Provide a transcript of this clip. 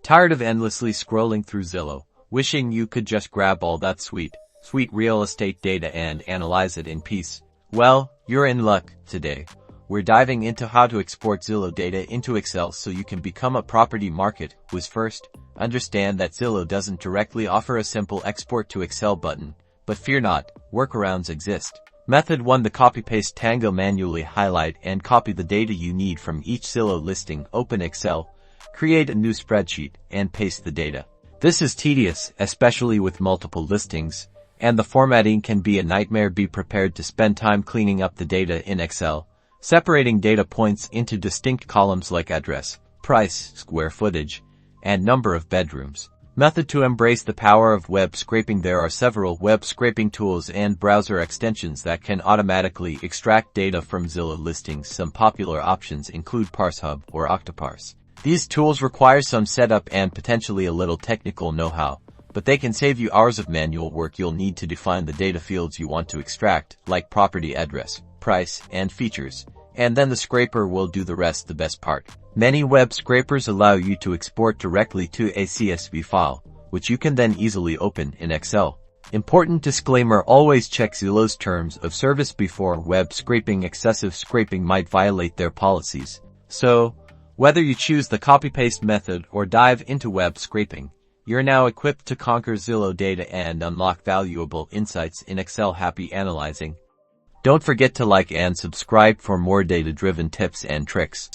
Tired of endlessly scrolling through Zillow, wishing you could just grab all that sweet real estate data and analyze it in peace? Well, you're in luck today. We're diving into how to export Zillow data into Excel so you can become a property market whiz. First, understand that Zillow doesn't directly offer a simple export to Excel button, but fear not, workarounds exist. Method 1. The copy-paste tango. Manually highlight and copy the data you need from each Zillow listing. Open Excel, create a new spreadsheet, and paste the data. This is tedious, especially with multiple listings, and the formatting can be a nightmare. Be prepared to spend time cleaning up the data in Excel, separating data points into distinct columns like address, price, square footage, and number of bedrooms. Method 2. Embrace the power of web scraping. There are several web scraping tools and browser extensions that can automatically extract data from Zillow listings. Some popular options include ParseHub or Octoparse. These tools require some setup and potentially a little technical know-how, but they can save you hours of manual work. You'll need to define the data fields you want to extract, like property address, price, and features, and then the scraper will do the rest. The best part: many web scrapers allow you to export directly to a CSV file, which you can then easily open in Excel. Important disclaimer: always check Zillow's terms of service before web scraping. Excessive scraping might violate their policies. So, whether you choose the copy-paste method or dive into web scraping, you're now equipped to conquer Zillow data and unlock valuable insights in Excel. Happy analyzing! Don't forget to like and subscribe for more data-driven tips and tricks.